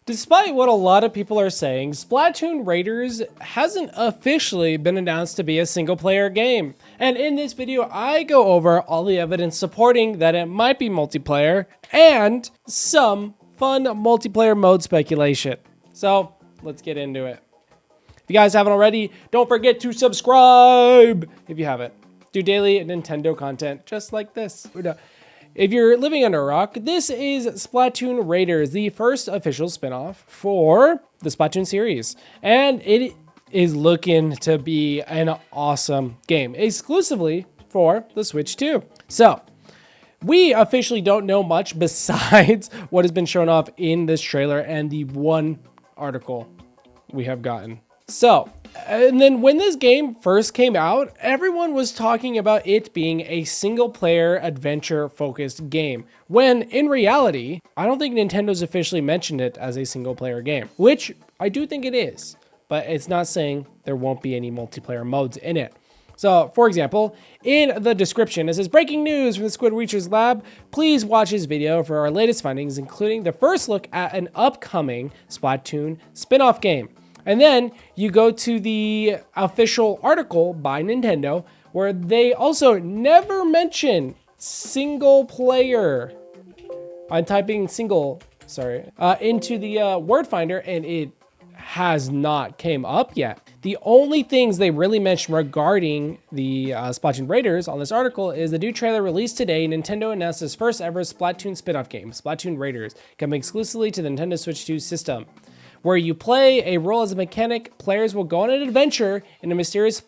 Despite what a lot of people are saying, Splatoon Raiders hasn't officially been announced to be a single-player game. And in this video, I go over all the evidence supporting that it might be multiplayer and some fun multiplayer mode speculation. So let's get into it. If you guys haven't already, don't forget to subscribe if you haven't. Do daily Nintendo content just like this. If you're living under a rock, this is Splatoon Raiders, the first official spinoff for the Splatoon series. And it is looking to be an awesome game, exclusively for the Switch 2. So, we officially don't know much besides what has been shown off in this trailer and the one article we have gotten. So, and then when this game first came out, everyone was talking about it being a single player adventure focused game. When in reality, I don't think Nintendo's officially mentioned it as a single player game, which I do think it is, but it's not saying there won't be any multiplayer modes in it. So, for example, in the description, it says, breaking news from the Squid Reacher's lab. Please watch this video for our latest findings, including the first look at an upcoming Splatoon spin-off game. And then you go to the official article by Nintendo, where they also never mention single player. I'm typing single, into the word finder, and it has not came up yet. The only things they really mentioned regarding the Splatoon Raiders on this article is the new trailer released today. Nintendo announced its first ever Splatoon spin-off game, Splatoon Raiders, coming exclusively to the Nintendo Switch 2 system. Where you play a role as a mechanic, players will go on an adventure in the mysterious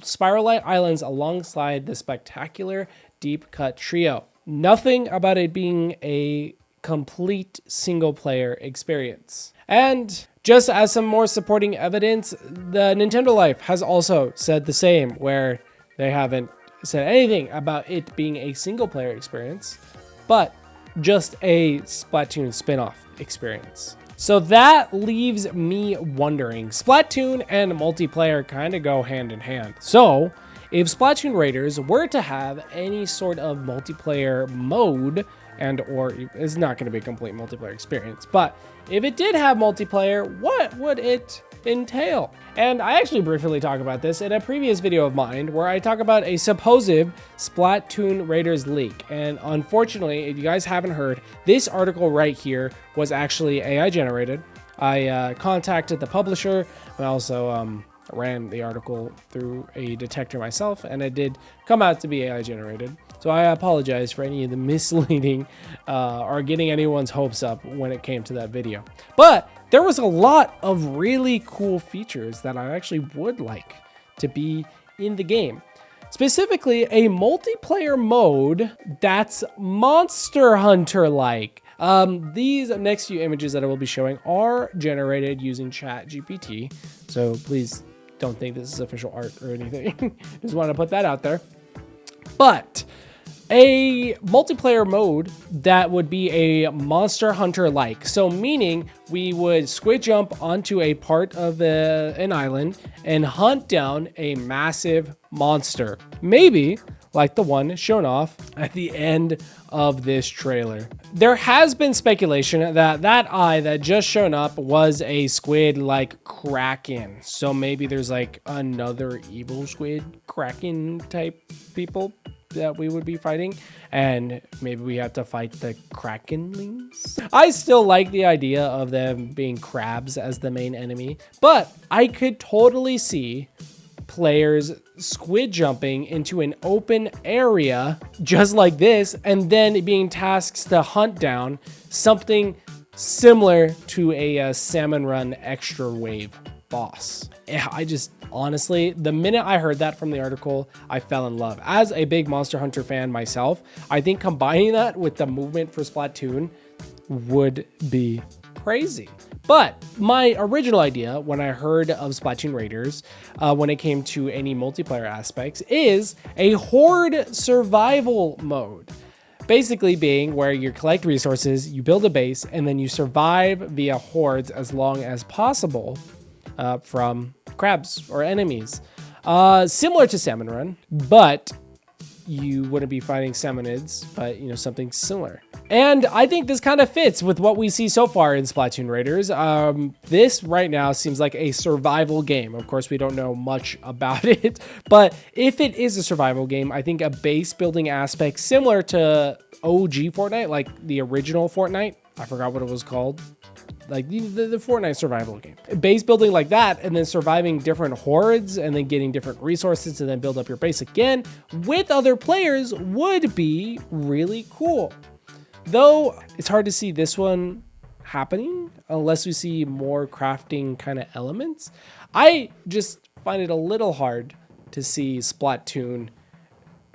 Spiral Light Islands alongside the spectacular Deep Cut Trio. Nothing about it being a complete single-player experience. And just as some more supporting evidence, the Nintendo Life has also said the same, where they haven't said anything about it being a single-player experience, but just a Splatoon spin-off experience. So that leaves me wondering, Splatoon and multiplayer kind of go hand in hand. So if Splatoon Raiders were to have any sort of multiplayer mode, and or it's not going to be a complete multiplayer experience, but if it did have multiplayer, what would it entail? And I actually briefly talk about this in a previous video of mine where I talk about a supposed Splatoon Raiders leak. And unfortunately, if you guys haven't heard, this article right here was actually AI generated. I contacted the publisher and also ran the article through a detector myself, and it did come out to be AI generated. So I apologize for any of the misleading or getting anyone's hopes up when it came to that video. But there was a lot of really cool features that I actually would like to be in the game. Specifically, a multiplayer mode that's Monster Hunter-like. These next few images that I will be showing are generated using ChatGPT, so please don't think this is official art or anything. Just want to put that out there. But a multiplayer mode that would be a Monster Hunter-like. So meaning we would squid jump onto a part of an island and hunt down a massive monster. Maybe like the one shown off at the end of this trailer. There has been speculation that that eye that just shown up was a squid like Kraken. So maybe there's like another evil squid Kraken type people that we would be fighting, and maybe we have to fight the Krakenlings. I still like the idea of them being crabs as the main enemy, but I could totally see players squid jumping into an open area just like this and then being tasked to hunt down something similar to a Salmon Run Extra Wave boss. I just honestly, the minute I heard that from the article, I fell in love. As a big Monster Hunter fan myself, I think combining that with the movement for Splatoon would be crazy. But my original idea when I heard of Splatoon Raiders, when it came to any multiplayer aspects, is a Horde survival mode. Basically being where you collect resources, you build a base, and then you survive via hordes as long as possible from crabs or enemies. Similar to Salmon Run, but you wouldn't be fighting salmonids, but something similar. And I think this kind of fits with what we see so far in Splatoon Raiders. This right now seems like a survival game. Of course, we don't know much about it, but if it is a survival game, I think a base building aspect similar to OG Fortnite, like the original Fortnite, I forgot what it was called, like the Fortnite survival game. Base building like that, and then surviving different hordes, and then getting different resources to then build up your base again with other players would be really cool. Though it's hard to see this one happening unless we see more crafting kind of elements. I just find it a little hard to see Splatoon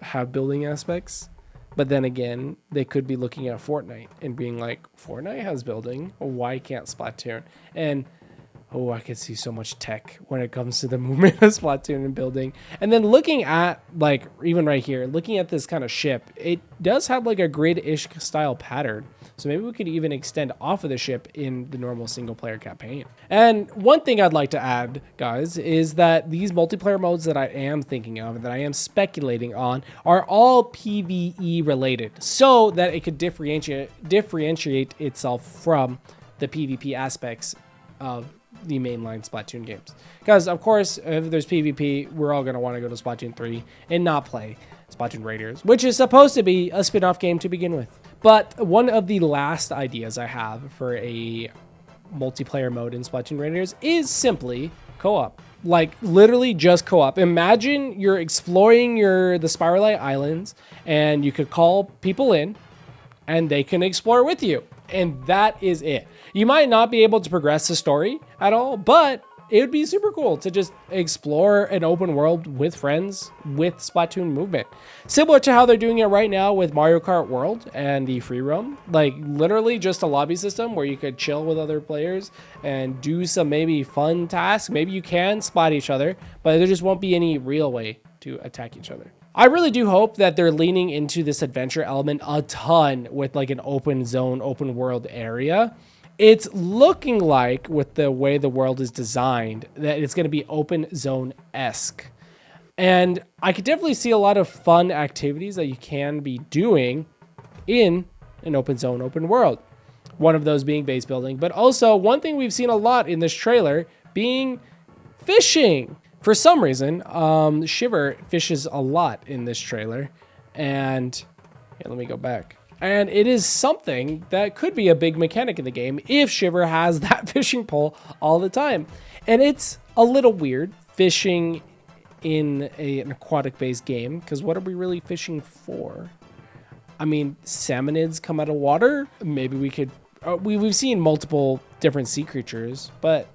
have building aspects. But then again, they could be looking at Fortnite and being like, Fortnite has building, why can't Splatoon? And oh, I could see so much tech when it comes to the movement of Splatoon and building. And then looking at, like, even right here, looking at this kind of ship, it does have like a grid-ish style pattern. So maybe we could even extend off of the ship in the normal single player campaign. And one thing I'd like to add, guys, is that these multiplayer modes that I am thinking of, that I am speculating on, are all PvE related, so that it could differentiate itself from the PvP aspects of the mainline Splatoon games. Because of course, if there's PvP, we're all going to want to go to Splatoon 3 and not play Splatoon Raiders, which is supposed to be a spin-off game to begin with. But one of the last ideas I have for a multiplayer mode in Splatoon Raiders is simply co-op. Like literally just co-op. Imagine you're exploring the Spiralite Islands and you could call people in and they can explore with you. And that is it. You might not be able to progress the story at all, but it would be super cool to just explore an open world with friends with Splatoon movement. Similar to how they're doing it right now with Mario Kart World and the free roam. Like literally just a lobby system where you could chill with other players and do some maybe fun tasks. Maybe you can spot each other, but there just won't be any real way to attack each other. I really do hope that they're leaning into this adventure element a ton with like an open zone, open world area. It's looking like, with the way the world is designed, that it's going to be open zone-esque. And I could definitely see a lot of fun activities that you can be doing in an open zone, open world. One of those being base building, but also one thing we've seen a lot in this trailer being fishing. For some reason, Shiver fishes a lot in this trailer. And here, let me go back. And it is something that could be a big mechanic in the game if Shiver has that fishing pole all the time. And it's a little weird fishing in an aquatic-based game, because what are we really fishing for? I mean, salmonids come out of water. Maybe we could... we've seen multiple different sea creatures, but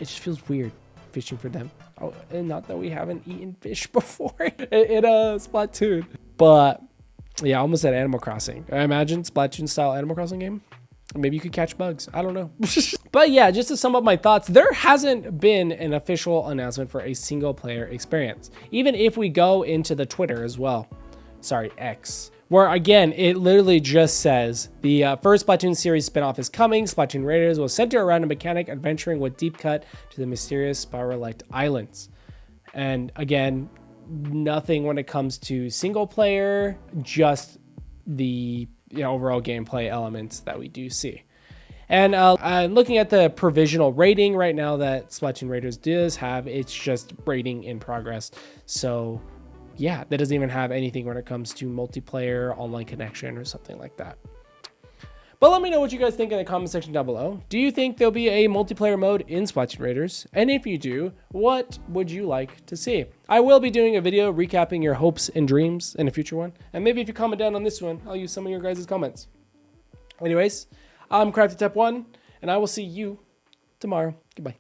it just feels weird fishing for them. Oh, and not that we haven't eaten fish before in a Splatoon. But yeah, I almost said Animal Crossing. I imagine Splatoon style Animal Crossing game. Maybe you could catch bugs. I don't know. But yeah, just to sum up my thoughts, there hasn't been an official announcement for a single player experience. Even if we go into the Twitter as well. Sorry, X. Where again, it literally just says the first Splatoon series spinoff is coming. Splatoon Raiders will center around a mechanic adventuring with deep cut to the mysterious Spiralite Islands. And again, nothing when it comes to single player, just the overall gameplay elements that we do see. And looking at the provisional rating right now that Splatoon Raiders does have, it's just rating in progress. So yeah, that doesn't even have anything when it comes to multiplayer, online connection, or something like that. But let me know what you guys think in the comment section down below. Do you think there'll be a multiplayer mode in Splatoon Raiders? And if you do, what would you like to see? I will be doing a video recapping your hopes and dreams in a future one. And maybe if you comment down on this one, I'll use some of your guys' comments. Anyways, I'm Crafty Type 1, and I will see you tomorrow. Goodbye.